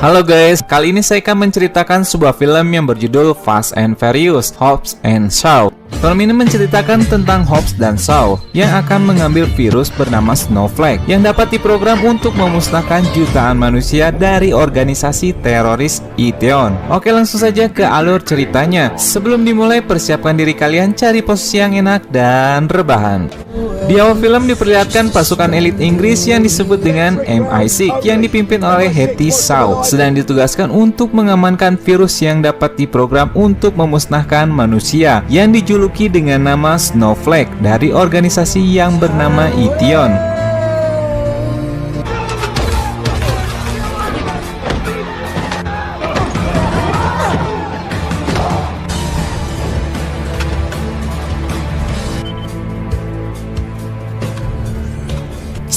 Halo guys, kali ini saya akan menceritakan sebuah film yang berjudul Fast and Furious, Hobbs and Shaw. Film ini menceritakan tentang Hobbs dan Shaw yang akan mengambil virus bernama Snowflake yang dapat diprogram untuk memusnahkan jutaan manusia dari organisasi teroris Iteon. Oke, langsung saja ke alur ceritanya. Sebelum dimulai, persiapkan diri kalian, cari posisi yang enak dan rebahan. Di awal film diperlihatkan pasukan elit Inggris yang disebut dengan MI6 yang dipimpin oleh Hetty Shaw sedang ditugaskan untuk mengamankan virus yang dapat diprogram untuk memusnahkan manusia yang dijuluki dengan nama Snowflake dari organisasi yang bernama Iteon.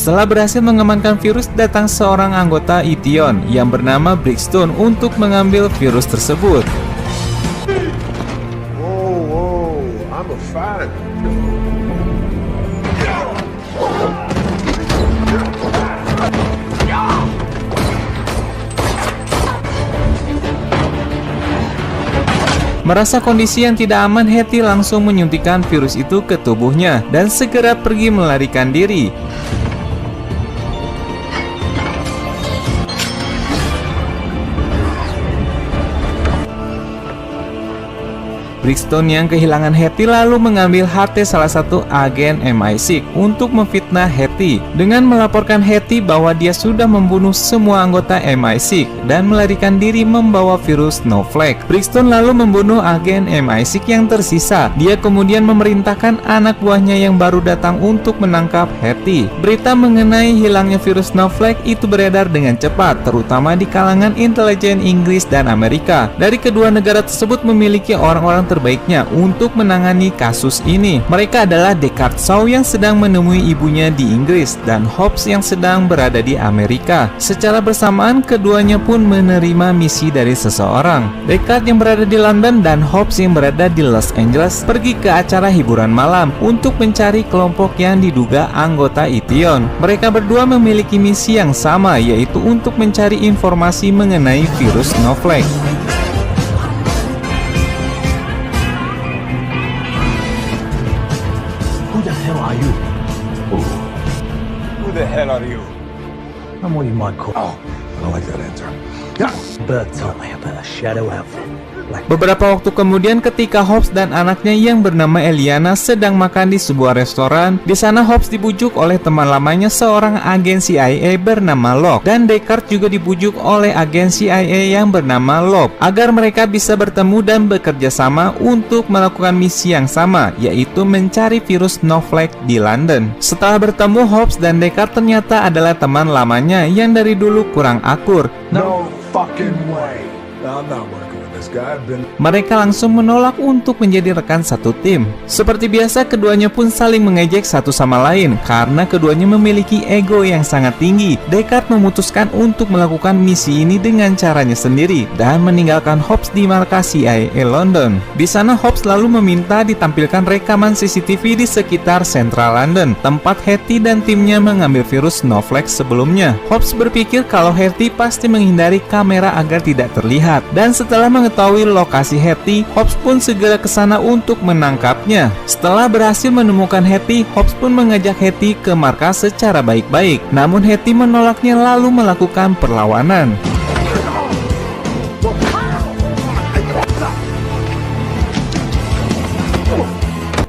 Setelah berhasil mengamankan virus, datang seorang anggota Iteon yang bernama Brixton untuk mengambil virus tersebut. Whoa, I'm a fan. Merasa kondisi yang tidak aman, Hetty langsung menyuntikkan virus itu ke tubuhnya dan segera pergi melarikan diri. Brixton yang kehilangan Hetty lalu mengambil HP salah satu agen MI6 untuk memfitnah Hetty dengan melaporkan Hetty bahwa dia sudah membunuh semua anggota MI6 dan melarikan diri membawa virus Snowflake. Brixton lalu membunuh agen MI6 yang tersisa. Dia kemudian memerintahkan anak buahnya yang baru datang untuk menangkap Hetty. Berita mengenai hilangnya virus Snowflake itu beredar dengan cepat, terutama di kalangan intelijen Inggris dan Amerika. Dari kedua negara tersebut memiliki orang-orang terbaiknya untuk menangani kasus ini. Mereka adalah Deckard Shaw yang sedang menemui ibunya di Inggris dan Hobbs yang sedang berada di Amerika. Secara bersamaan keduanya pun menerima misi dari seseorang. Deckard yang berada di London dan Hobbs yang berada di Los Angeles pergi ke acara hiburan malam untuk mencari kelompok yang diduga anggota Iteon. Mereka berdua memiliki misi yang sama, yaitu untuk mencari informasi mengenai virus Snowflake. Who the hell are you? Who the hell are you? I'm what you might call. Oh, I don't like that answer. Bird time. I have a shadow outfit. Beberapa waktu kemudian, ketika Hobbs dan anaknya yang bernama Eliana sedang makan di sebuah restoran, di sana Hobbs dibujuk oleh teman lamanya, seorang agen CIA bernama Locke, dan Deckard juga dibujuk oleh agen CIA yang bernama Locke agar mereka bisa bertemu dan bekerja sama untuk melakukan misi yang sama, yaitu mencari virus Snowflake di London. Setelah bertemu, Hobbs dan Deckard ternyata adalah teman lamanya yang dari dulu kurang akur. No fucking way. I'm not working with this guy. Mereka langsung menolak untuk menjadi rekan satu tim. Seperti biasa, keduanya pun saling mengejek satu sama lain karena keduanya memiliki ego yang sangat tinggi. Deckard memutuskan untuk melakukan misi ini dengan caranya sendiri dan meninggalkan Hobbs di markas CIA London. Di sana Hobbs lalu meminta ditampilkan rekaman CCTV di sekitar Central London, tempat Hetty dan timnya mengambil virus Snowflake sebelumnya. Hobbs berpikir kalau Hetty pasti menghindari kamera agar tidak terlihat. Dan setelah mengetahui lokasi Hetty, Hobbs pun segera ke sana untuk menangkapnya. Setelah berhasil menemukan Hetty, Hobbs pun mengajak Hetty ke markas secara baik-baik. Namun Hetty menolaknya lalu melakukan perlawanan.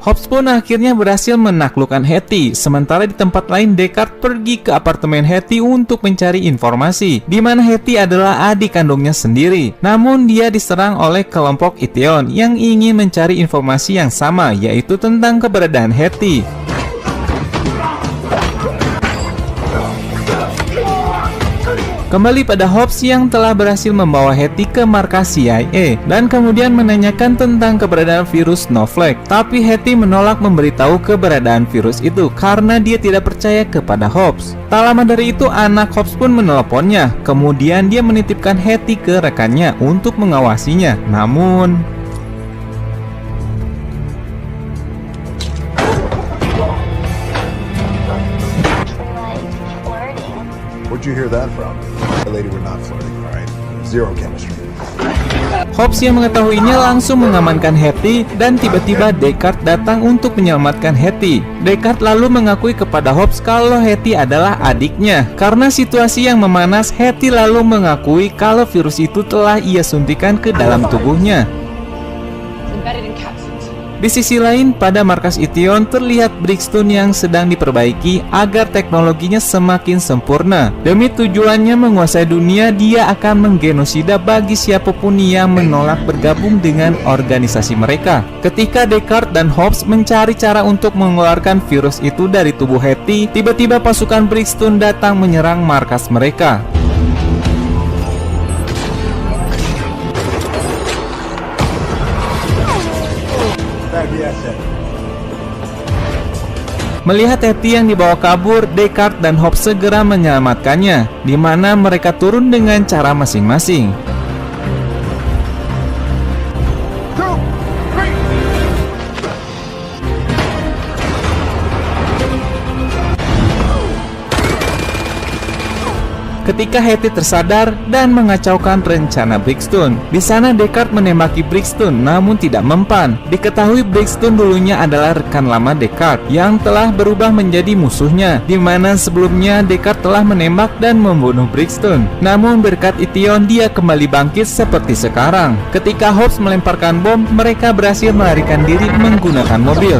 Hobbs pun akhirnya berhasil menaklukkan Hetty. Sementara di tempat lain, Deckard pergi ke apartemen Hetty untuk mencari informasi, di mana Hetty adalah adik kandungnya sendiri. Namun dia diserang oleh kelompok Iteon yang ingin mencari informasi yang sama, yaitu tentang keberadaan Hetty. Kembali pada Hobbs yang telah berhasil membawa Hetty ke markas CIA dan kemudian menanyakan tentang keberadaan virus Snowflake. Tapi Hetty menolak memberitahu keberadaan virus itu karena dia tidak percaya kepada Hobbs. Tak lama dari itu, anak Hobbs pun menelponnya. Kemudian dia menitipkan Hetty ke rekannya untuk mengawasinya. Namun Where'd you hear that from? The lady, we're not flirting, all right? Zero chemistry. Hobbs yang mengetahuinya langsung mengamankan Hetty dan tiba-tiba Deckard datang untuk menyelamatkan Hetty. Deckard lalu mengakui kepada Hobbs kalau Hetty adalah adiknya. Karena situasi yang memanas, Hetty lalu mengakui kalau virus itu telah ia suntikan ke dalam tubuhnya. Di sisi lain, pada markas Ition terlihat Brixton yang sedang diperbaiki agar teknologinya semakin sempurna. Demi tujuannya menguasai dunia, dia akan menggenosida bagi siapapun yang menolak bergabung dengan organisasi mereka. Ketika Deckard dan Hobbs mencari cara untuk mengeluarkan virus itu dari tubuh Hetty, tiba-tiba pasukan Brixton datang menyerang markas mereka. Melihat Hetty yang dibawa kabur, Deckard dan Hobbs segera menyelamatkannya, di mana mereka turun dengan cara masing-masing. Ketika Hetty tersadar dan mengacaukan rencana Brixton, di sana Deckard menembaki Brixton namun tidak mempan. Diketahui Brixton dulunya adalah rekan lama Deckard yang telah berubah menjadi musuhnya, di mana sebelumnya Deckard telah menembak dan membunuh Brixton. Namun berkat Ition dia kembali bangkit seperti sekarang. Ketika Hobbs melemparkan bom, mereka berhasil melarikan diri menggunakan mobil.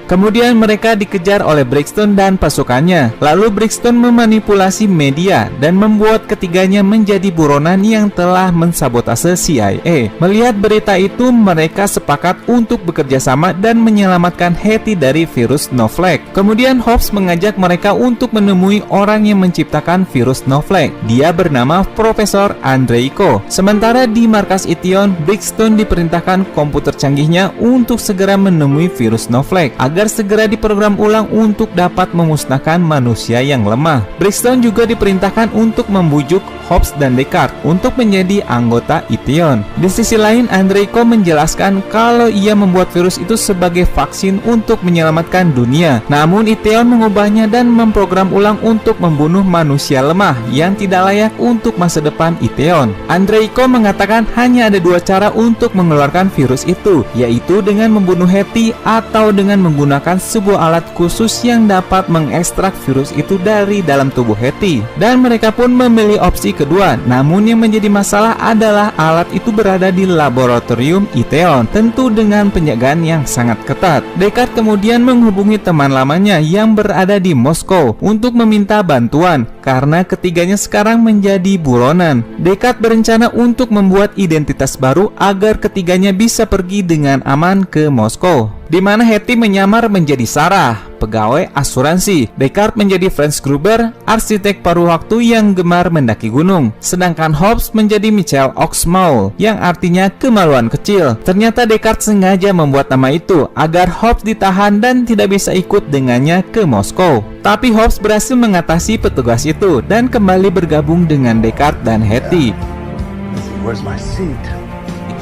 Kemudian mereka dikejar oleh Brixton dan pasukannya. Lalu Brixton memanipulasi media dan membuat ketiganya menjadi buronan yang telah mensabotase CIA. Melihat berita itu, mereka sepakat untuk bekerja sama dan menyelamatkan Hetty dari virus Snowflake. Kemudian Hobbs mengajak mereka untuk menemui orang yang menciptakan virus Snowflake. Dia bernama Profesor Andreiko. Sementara di markas Ition, Brixton diperintahkan komputer canggihnya untuk segera menemui virus Snowflake agar segera diprogram ulang untuk dapat memusnahkan manusia yang lemah. Brixton juga diperintahkan untuk membujuk Hobbs dan Deckard untuk menjadi anggota Ition. Di sisi lain, Andreiko menjelaskan kalau ia membuat virus itu sebagai vaksin untuk menyelamatkan dunia. Namun Ition mengubahnya dan memprogram ulang untuk membunuh manusia lemah yang tidak layak untuk masa depan Ition. Andreiko mengatakan hanya ada dua cara untuk mengeluarkan virus itu, yaitu dengan membunuh Hetty atau dengan menggunakan sebuah alat khusus yang dapat mengekstrak virus itu dari dalam tubuh Hetty. Dan mereka pun memilih opsi kedua. Namun yang menjadi masalah adalah alat itu berada di laboratorium Ition, tentu dengan penjagaan yang sangat ketat. Deckard kemudian menghubungi teman lamanya yang berada di Moskow untuk meminta bantuan karena ketiganya sekarang menjadi buronan. Deckard berencana untuk membuat identitas baru agar ketiganya bisa pergi dengan aman ke Moskow, di mana Hetty menyamar menjadi Sarah, pegawai asuransi. Deckard menjadi Franz Gruber, arsitek paruh waktu yang gemar mendaki gunung. Sedangkan Hobbs menjadi Michael Oxmaul, yang artinya kemaluan kecil. Ternyata Deckard sengaja membuat nama itu agar Hobbs ditahan dan tidak bisa ikut dengannya ke Moskow. Tapi Hobbs berhasil mengatasi petugas itu dan kembali bergabung dengan Deckard dan Hetty. Where's my seat?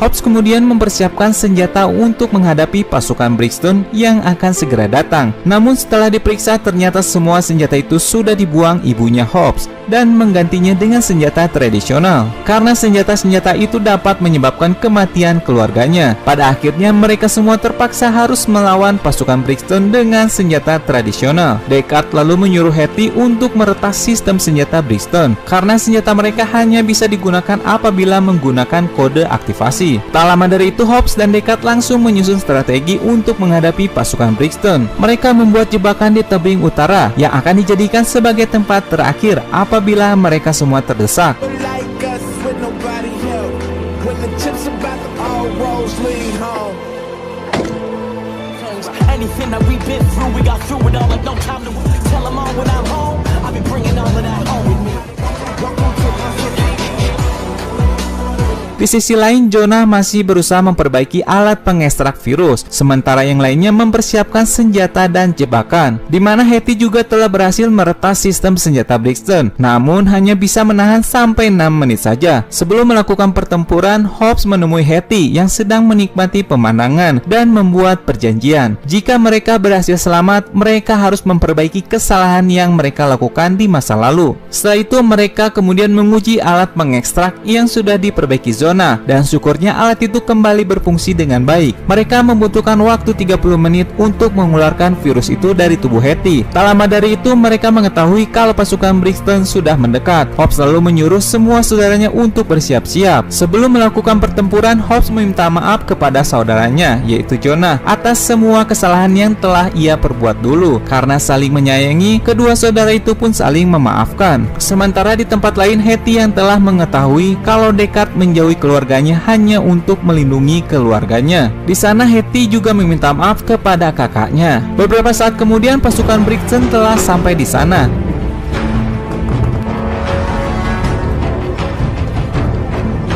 Hobbs kemudian mempersiapkan senjata untuk menghadapi pasukan Brixton yang akan segera datang. Namun setelah diperiksa, ternyata semua senjata itu sudah dibuang ibunya Hobbs dan menggantinya dengan senjata tradisional. Karena senjata-senjata itu dapat menyebabkan kematian keluarganya. Pada akhirnya mereka semua terpaksa harus melawan pasukan Brixton dengan senjata tradisional. Deckard lalu menyuruh Hetty untuk meretas sistem senjata Brixton karena senjata mereka hanya bisa digunakan apabila menggunakan kode aktivasi. Tak lama dari itu, Hobbs dan Deckard langsung menyusun strategi untuk menghadapi pasukan Brixton. Mereka membuat jebakan di tebing utara yang akan dijadikan sebagai tempat terakhir apabila mereka semua terdesak. Di Di sisi lain, Jonah masih berusaha memperbaiki alat pengekstrak virus, sementara yang lainnya mempersiapkan senjata dan jebakan, di mana Hetty juga telah berhasil meretas sistem senjata Brixton, namun hanya bisa menahan sampai 6 menit saja. Sebelum melakukan pertempuran, Hobbs menemui Hetty yang sedang menikmati pemandangan dan membuat perjanjian. Jika mereka berhasil selamat, mereka harus memperbaiki kesalahan yang mereka lakukan di masa lalu. Setelah itu, mereka kemudian menguji alat mengekstrak yang sudah diperbaiki Jonah, dan syukurnya alat itu kembali berfungsi dengan baik. Mereka membutuhkan waktu 30 menit untuk mengeluarkan virus itu dari tubuh Hetty. Tak lama dari itu, mereka mengetahui kalau pasukan Brixton sudah mendekat. Hobbs lalu menyuruh semua saudaranya untuk bersiap-siap. Sebelum melakukan pertempuran, Hobbs meminta maaf kepada saudaranya, yaitu Jonah, atas semua kesalahan yang telah ia perbuat dulu. Karena saling menyayangi, kedua saudara itu pun saling memaafkan. Sementara di tempat lain, Hetty yang telah mengetahui kalau Deckard menjauhi keluarganya hanya untuk melindungi keluarganya. Di sana, Hetty juga meminta maaf kepada kakaknya. Beberapa saat kemudian, pasukan Brixton telah sampai di sana.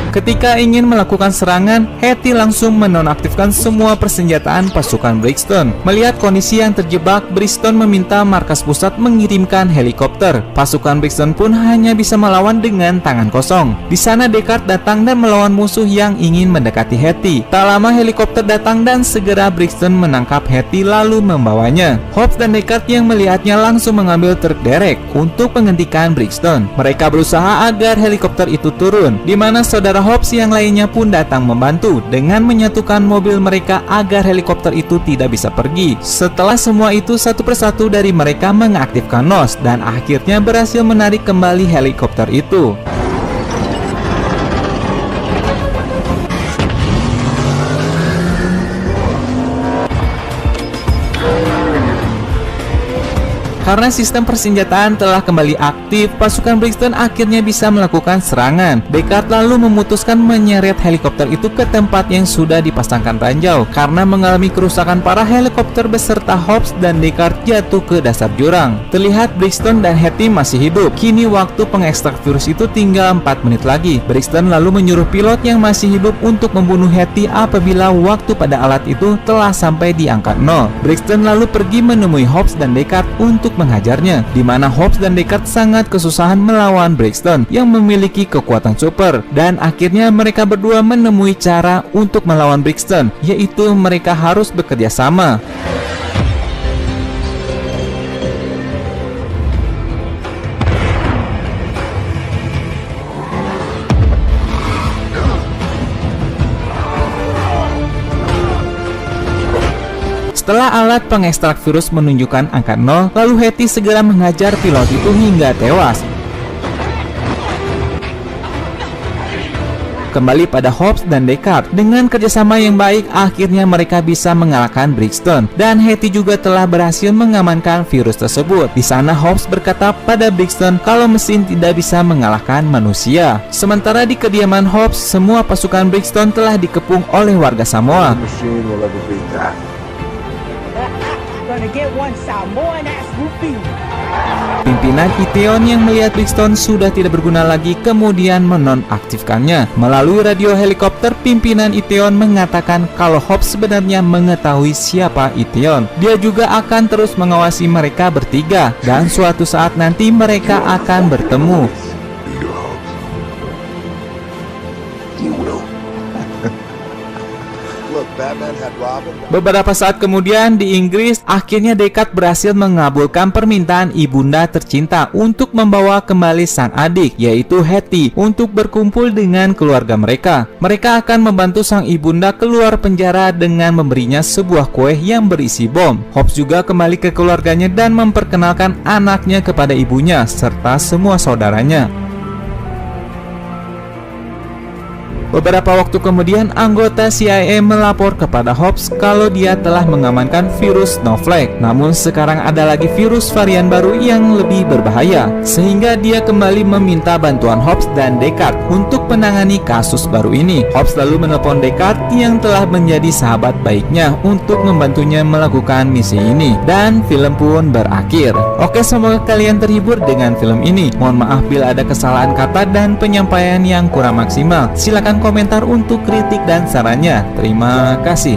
Ketika ingin melakukan serangan, Hetty langsung menonaktifkan semua persenjataan pasukan Brixton. Melihat kondisi yang terjebak, Brixton meminta markas pusat mengirimkan helikopter. Pasukan Brixton pun hanya bisa melawan dengan tangan kosong. Di sana Deckard datang dan melawan musuh yang ingin mendekati Hetty. Tak lama helikopter datang dan segera Brixton menangkap Hetty lalu membawanya. Hobbs dan Deckard yang melihatnya langsung mengambil truk derek untuk menghentikan Brixton. Mereka berusaha agar helikopter itu turun, di mana saudara Hobbs yang lainnya pun datang membantu dengan menyatukan mobil mereka agar helikopter itu tidak bisa pergi. Setelah semua itu, satu persatu dari mereka mengaktifkan NOS dan akhirnya berhasil menarik kembali helikopter itu. Karena sistem persenjataan telah kembali aktif, pasukan Brixton akhirnya bisa melakukan serangan. Deckard lalu memutuskan menyeret helikopter itu ke tempat yang sudah dipasangkan ranjau. Karena mengalami kerusakan parah, helikopter beserta Hobbs dan Deckard jatuh ke dasar jurang. Terlihat Brixton dan Hetty masih hidup. Kini waktu pengekstrak virus itu tinggal 4 menit lagi. Brixton lalu menyuruh pilot yang masih hidup untuk membunuh Hetty apabila waktu pada alat itu telah sampai di angka 0. Brixton lalu pergi menemui Hobbs dan Deckard untuk menghajarnya, di mana Hobbs dan Deckard sangat kesusahan melawan Brixton yang memiliki kekuatan super, dan akhirnya mereka berdua menemui cara untuk melawan Brixton, yaitu mereka harus bekerja sama. Setelah alat pengekstrak virus menunjukkan angka 0, lalu Hetty segera menghajar pilot itu hingga tewas. Kembali pada Hobbs dan Deckard, dengan kerjasama yang baik, akhirnya mereka bisa mengalahkan Brixton, dan Hetty juga telah berhasil mengamankan virus tersebut. Di sana Hobbs berkata pada Brixton kalau mesin tidak bisa mengalahkan manusia. Sementara di kediaman Hobbs, semua pasukan Brixton telah dikepung oleh warga Samoa. Pimpinan Iteon yang melihat Brixton sudah tidak berguna lagi kemudian menonaktifkannya. Melalui radio helikopter, pimpinan Iteon mengatakan kalau Hobbs sebenarnya mengetahui siapa Iteon. Dia juga akan terus mengawasi mereka bertiga, dan suatu saat nanti mereka akan bertemu. Beberapa saat kemudian di Inggris, akhirnya Deckard berhasil mengabulkan permintaan ibunda tercinta untuk membawa kembali sang adik, yaitu Hetty, untuk berkumpul dengan keluarga mereka. Mereka akan membantu sang ibunda keluar penjara dengan memberinya sebuah kue yang berisi bom. Hobbs juga kembali ke keluarganya dan memperkenalkan anaknya kepada ibunya serta semua saudaranya. Beberapa waktu kemudian, anggota CIA melapor kepada Hobbs kalau dia telah mengamankan virus Snowflake. Namun sekarang ada lagi virus varian baru yang lebih berbahaya, sehingga dia kembali meminta bantuan Hobbs dan Deckard untuk menangani kasus baru ini. Hobbs lalu menelpon Deckard yang telah menjadi sahabat baiknya untuk membantunya melakukan misi ini, dan film pun berakhir. Oke, semoga kalian terhibur dengan film ini. Mohon maaf bila ada kesalahan kata dan penyampaian yang kurang maksimal. Silakan komentar untuk kritik dan sarannya. Terima kasih.